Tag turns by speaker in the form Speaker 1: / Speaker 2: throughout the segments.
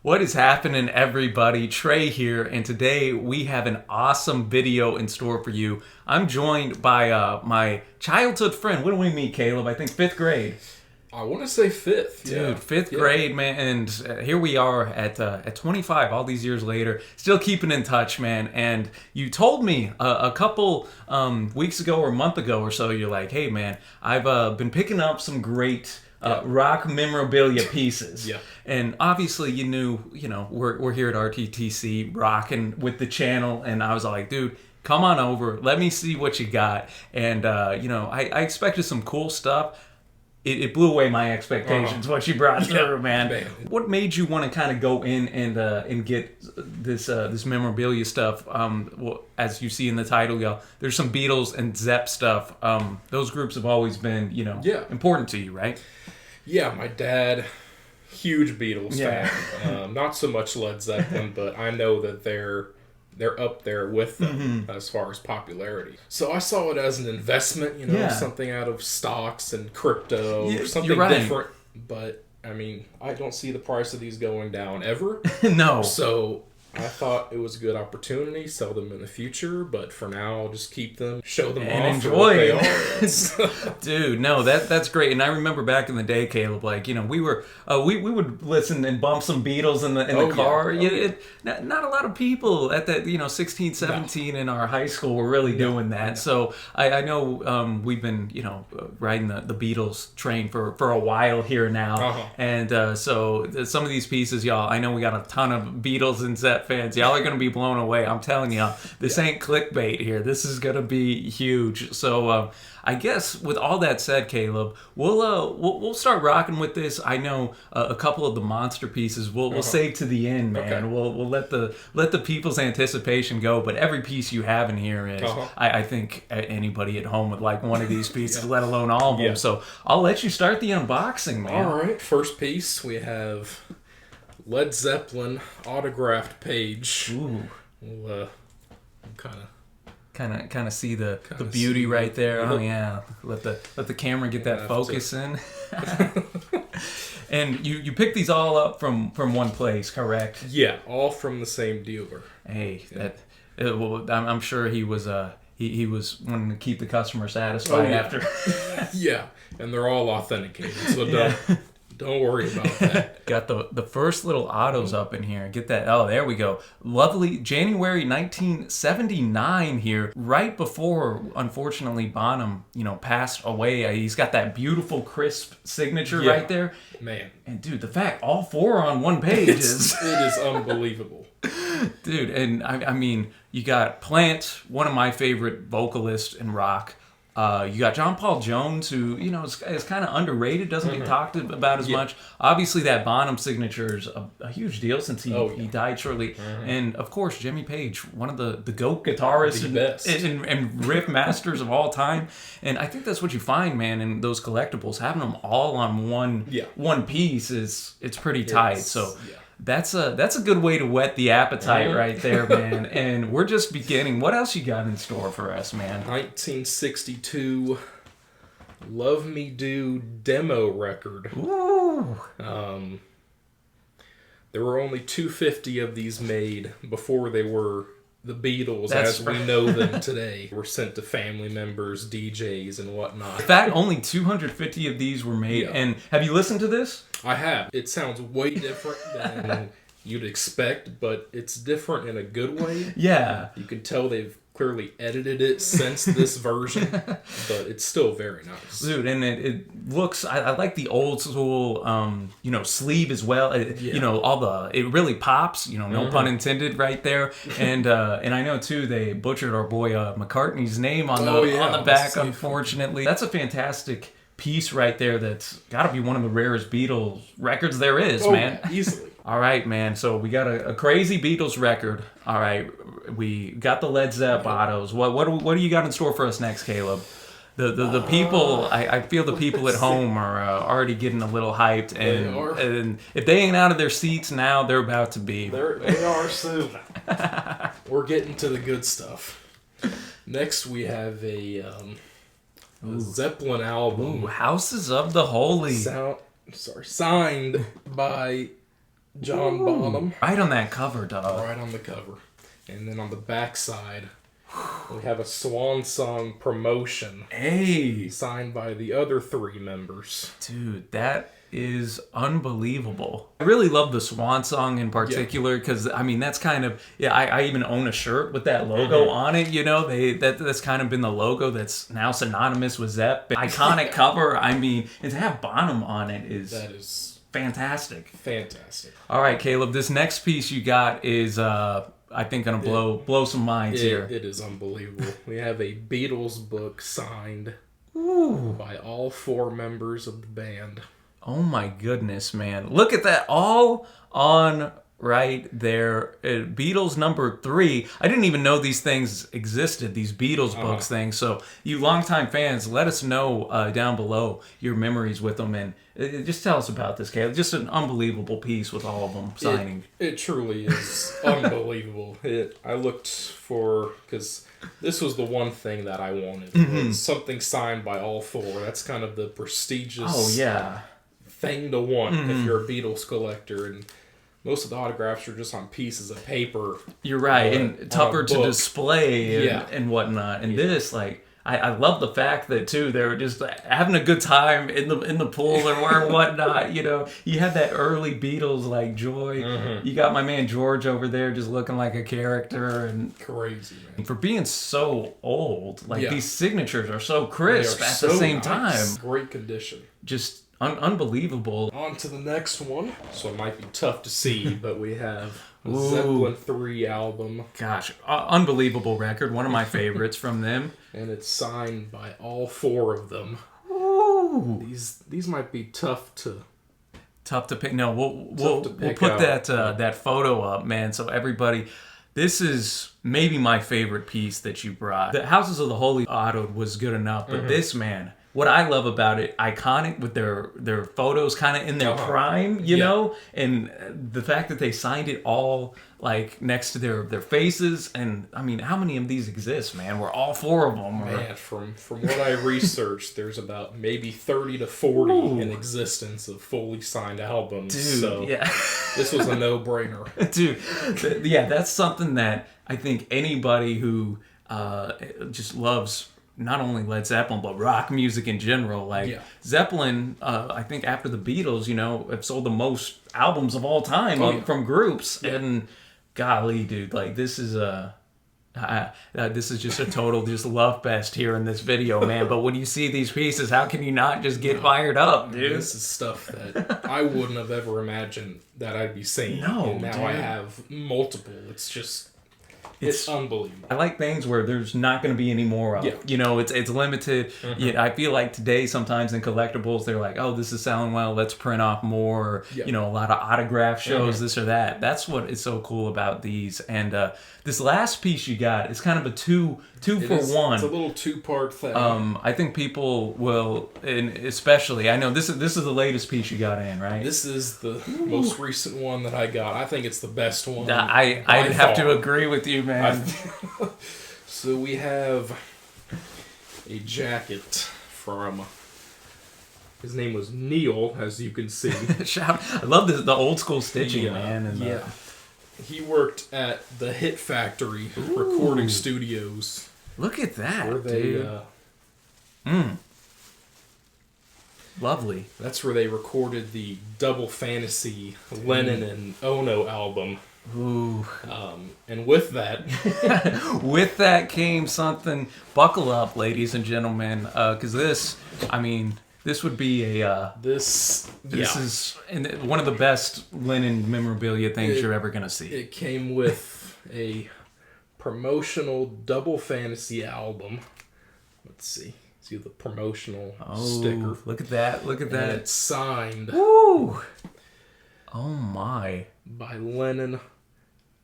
Speaker 1: What is happening, everybody? Trey here, and today we have an awesome video in store for you. I'm joined by my childhood friend. When did we meet, Caleb? I think 5th grade.
Speaker 2: I want to say 5th.
Speaker 1: Dude,
Speaker 2: yeah.
Speaker 1: 5th grade, man. And here we are at 25, all these years later, still keeping in touch, man. And you told me a couple weeks ago or a month ago or so, you're like, hey, man, I've been picking up some great rock memorabilia pieces.
Speaker 2: Yeah.
Speaker 1: And obviously you knew, we're here at RTTC rocking with the channel, and I was like, dude, come on over, let me see what you got. And I expected some cool stuff. It blew away my expectations, what you brought through, man. What made you want to kind of go in and get this memorabilia stuff? Well, as you see in the title, y'all, there's some Beatles and Zepp stuff. Those groups have always been, important to you, right?
Speaker 2: Yeah, my dad, huge Beatles fan. Not so much Led Zeppelin, but I know that they're up there with them as far as popularity. So I saw it as an investment, something out of stocks and crypto, or something different. But I mean, I don't see the price of these going down ever.
Speaker 1: No.
Speaker 2: So I thought it was a good opportunity, sell them in the future, but for now I'll just keep them, show them
Speaker 1: and
Speaker 2: off
Speaker 1: enjoy
Speaker 2: for what they are.
Speaker 1: Dude, no, that's great. And I remember back in the day, Caleb, we were we would listen and bump some Beatles in the car. Not a lot of people at that 16, 17 in our high school were really doing that. So I know we've been riding the Beatles train for a while here now. And so some of these pieces, y'all, I know we got a ton of Beatles and Zepp fans. Y'all are going to be blown away. I'm telling y'all, this ain't clickbait here. This is going to be huge. So I guess with all that said, Caleb, we'll start rocking with this. I know a couple of the monster pieces we'll save to the end, man. Okay. We'll let the people's anticipation go. But every piece you have in here is, I think anybody at home would like one of these pieces, let alone all of them. So I'll let you start the unboxing, man.
Speaker 2: All right. First piece, we have Led Zeppelin autographed page.
Speaker 1: Ooh.
Speaker 2: We'll
Speaker 1: kind of see the beauty right there. Oh yeah, let the camera get that focus in. And you picked these all up from one place, correct?
Speaker 2: Yeah, all from the same dealer.
Speaker 1: Hey, I'm sure he was he was wanting to keep the customer satisfied after.
Speaker 2: Yeah, and they're all authenticated, so don't worry about that.
Speaker 1: Got the first little AUTOS up in here. Get that. Oh, there we go. Lovely January 1979 here, right before, unfortunately, Bonham, passed away. He's got that beautiful, crisp signature right there.
Speaker 2: Man.
Speaker 1: And, dude, the fact all four are on one page
Speaker 2: it is unbelievable.
Speaker 1: Dude, and I mean, you got Plant, one of my favorite vocalists in rock. You got John Paul Jones, who, is kind of underrated, doesn't get talked about as much. Obviously, that Bonham signature is a huge deal since he died shortly. And, of course, Jimmy Page, one of the GOAT guitarists and riff masters of all time. And I think that's what you find, man, in those collectibles. Having them all on one piece it's pretty tight. That's a good way to whet the appetite right there, man. And we're just beginning. What else you got in store for us, man?
Speaker 2: 1962 Love Me Do demo record.
Speaker 1: Ooh.
Speaker 2: There were only 250 of these made before they were the Beatles as we know them today. Were sent to family members, DJs, and whatnot.
Speaker 1: In fact, only 250 of these were made. Yeah. And have you listened to this?
Speaker 2: I have. It sounds way different than you'd expect, but it's different in a good way.
Speaker 1: Yeah.
Speaker 2: You can tell they've clearly edited it since this version, but it's still very nice.
Speaker 1: Dude, and it looks, I like the old school, sleeve as well. It really pops, no pun intended right there. And I know too, they butchered our boy McCartney's name on the back, unfortunately. That's a fantastic piece right there that's got to be one of the rarest Beatles records there is, man.
Speaker 2: Easily.
Speaker 1: All right, man. So we got a crazy Beatles record. All right, we got the Led Zepp AUTOS. What do you got in store for us next, Caleb? The people, I feel the people at home are already getting a little hyped, and if they ain't out of their seats now, they're about to be.
Speaker 2: They are soon. We're getting to the good stuff. Next, we have a Zeppelin album.
Speaker 1: Houses of the Holy.
Speaker 2: Signed by John Bonham.
Speaker 1: Right on that cover, dog.
Speaker 2: Right on the cover. And then on the back side, we have a Swan Song promotion.
Speaker 1: Hey.
Speaker 2: Signed by the other 3 members.
Speaker 1: Dude, that is unbelievable. I really love the Swan Song in particular because, I mean, that's kind of, I even own a shirt with that logo on it, you know? That's kind of been the logo that's now synonymous with Zepp. Iconic cover, I mean, and to have Bonham on it is...
Speaker 2: That is...
Speaker 1: fantastic.
Speaker 2: Fantastic.
Speaker 1: All right, Caleb, this next piece you got is... I think gonna blow some minds here.
Speaker 2: It is unbelievable. We have a Beatles book signed by all 4 members of the band.
Speaker 1: Oh my goodness, man! Look at that, all on right there. Beatles number 3. I didn't even know these things existed. These Beatles books things. So you longtime fans, let us know down below your memories with them, and just tell us about this, Caleb. Just an unbelievable piece with all of them signing.
Speaker 2: It truly is unbelievable. I looked for, because this was the one thing that I wanted. Was something signed by all 4. That's kind of the prestigious thing to want if you're a Beatles collector. And most of the autographs are just on pieces of paper.
Speaker 1: You're right, and tougher to display and whatnot. And this, like... I love the fact that too they were just having a good time in the pool or whatnot. You know, you had that early Beatles like joy. You got my man George over there just looking like a character and
Speaker 2: crazy, man.
Speaker 1: And for being so old, like these signatures are so crisp at the same time.
Speaker 2: Great condition.
Speaker 1: Just unbelievable.
Speaker 2: On to the next one. So it might be tough to see, but we have the Zeppelin 3 album.
Speaker 1: Gosh, unbelievable record. One of my favorites from them.
Speaker 2: And it's signed by all 4 of them.
Speaker 1: Ooh.
Speaker 2: These might be tough to
Speaker 1: pick. No, we'll put that photo up, man. So everybody, this is maybe my favorite piece that you brought. The Houses of the Holy Auto was good enough, but this, man, what I love about it, iconic with their photos kind of in their prime, you know, and the fact that they signed it all like next to their faces. And I mean, how many of these exist, man? Where all 4 of them are...
Speaker 2: Man, from what I researched, there's about maybe 30 to 40 in existence of fully signed albums.
Speaker 1: Dude,
Speaker 2: so this was a no-brainer.
Speaker 1: Dude, that's something that I think anybody who just loves not only Led Zeppelin, but rock music in general. Like Zeppelin, I think after the Beatles, you know, have sold the most albums of all time from groups. And golly, dude, like this is just a total just love fest here in this video, man. But when you see these pieces, how can you not just get fired up, dude?
Speaker 2: This is stuff that I wouldn't have ever imagined that I'd be seeing.
Speaker 1: No,
Speaker 2: and now
Speaker 1: dude.
Speaker 2: I have multiple. It's just... It's unbelievable.
Speaker 1: I like things where there's not going to be any more of. You know, it's limited. I feel like today sometimes in collectibles they're like, oh, this is selling well, let's print off more. Or, you know, a lot of autograph shows, this or that. That's what is so cool about these. And this last piece you got is kind of a two for one.
Speaker 2: It's a little 2-part thing.
Speaker 1: I think people will, and especially, I know this is the latest piece you got in, right?
Speaker 2: This is the most recent one that I got. I think it's the best one.
Speaker 1: I'd have to agree with you, man.
Speaker 2: So we have a jacket from... His name was Neil, as you can see.
Speaker 1: I love the old school stitching, man. And
Speaker 2: he worked at the Hit Factory recording studios.
Speaker 1: Look at that,
Speaker 2: where they,
Speaker 1: dude. Lovely.
Speaker 2: That's where they recorded the Double Fantasy Lennon and Ono album.
Speaker 1: Ooh.
Speaker 2: And with that...
Speaker 1: came something. Buckle up, ladies and gentlemen, because this would be a... This is one of the best Lennon memorabilia things you're ever going to see.
Speaker 2: It came with a promotional Double Fantasy album. Let's see. See the promotional sticker.
Speaker 1: Look at that.
Speaker 2: And it's signed.
Speaker 1: Woo! Oh, my.
Speaker 2: By Lennon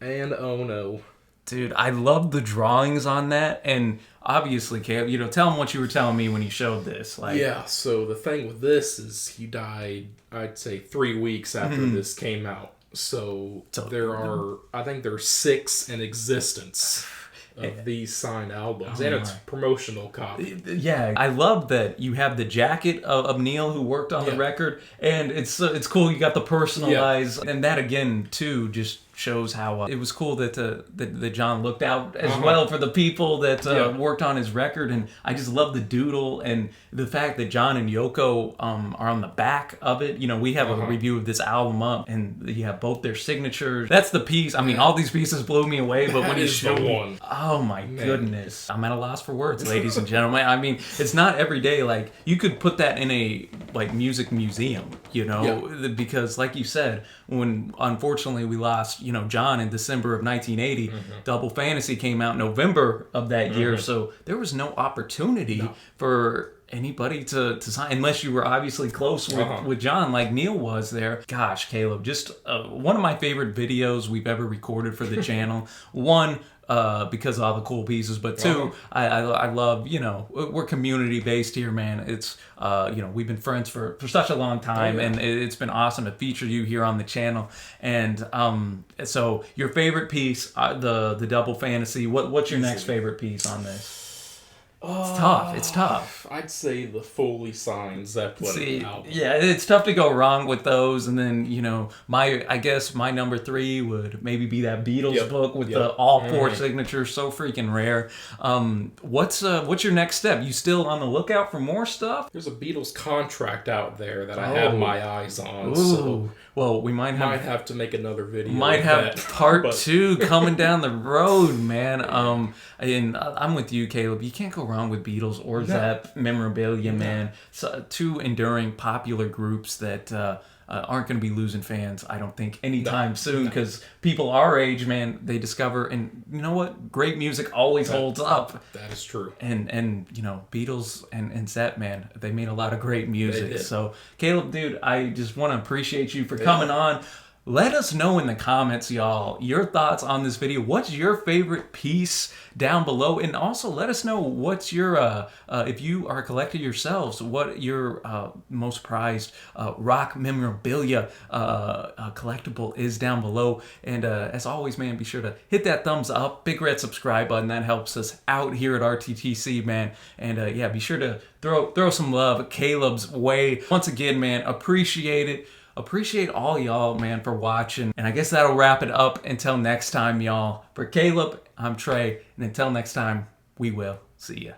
Speaker 2: and Ono.
Speaker 1: Dude, I love the drawings on that, and obviously, Caleb, you know, tell them what you were telling me when you showed this. Like,
Speaker 2: so the thing with this is he died, I'd say, 3 weeks after this came out. So there are, I think there's 6 in existence of these signed albums and its promotional copy.
Speaker 1: Yeah, I love that you have the jacket of Neil who worked on the record, and it's cool. You got the personalized, and that again too just shows how it was cool that that John looked out as well for the people that worked on his record. And I just love the doodle and the fact that John and Yoko are on the back of it. You know, we have a review of this album up, and you have both their signatures. That's the piece. I mean, all these pieces blew me away, but when you showed me, oh my goodness, I'm at a loss for words, ladies and gentlemen. I mean, it's not every day. Like, you could put that in a music museum, you know, because like you said, when unfortunately we lost, you know, John in December of 1980, Double Fantasy came out in November of that year, so there was no opportunity for anybody to sign, unless you were obviously close with John like Neil was there. Gosh, Caleb, just one of my favorite videos we've ever recorded for the channel. One, because of all the cool pieces, but two, I love, you know, we're community based here, man. It's you know, we've been friends for such a long time, and it's been awesome to feature you here on the channel. And so your favorite piece, the Double Fantasy, what's your next favorite piece on this? It's tough.
Speaker 2: I'd say the fully signed Zeppelin album.
Speaker 1: Yeah, it's tough to go wrong with those. And then, you know, I guess my number 3 would maybe be that Beatles book with the all 4 signatures, so freaking rare. What's your next step? You still on the lookout for more stuff?
Speaker 2: There's a Beatles contract out there that I have my eyes on.
Speaker 1: Ooh.
Speaker 2: So
Speaker 1: well, we might
Speaker 2: have to make another video.
Speaker 1: Might have part 2 coming down the road, man. And I'm with you, Caleb. You can't go wrong with Beatles or Zepp Memorabilia, man. So, 2 enduring popular groups that aren't going to be losing fans, I don't think, anytime soon, because people our age, man, they discover, and you know what? Great music always holds up.
Speaker 2: That is true.
Speaker 1: And you know, Beatles and Zepp, man, they made a lot of great music. So, Caleb, dude, I just want to appreciate you for coming on. Let us know in the comments, y'all, your thoughts on this video. What's your favorite piece down below? And also let us know what's your, if you are a collector yourselves, what your most prized rock memorabilia collectible is down below. And as always, man, be sure to hit that thumbs up, big red subscribe button. That helps us out here at RTTC, man. And yeah, be sure to throw some love Caleb's way. Once again, man, appreciate it. Appreciate all y'all, man, for watching. And I guess that'll wrap it up. Until next time, y'all. For Caleb, I'm Trey. And until next time, we will see ya.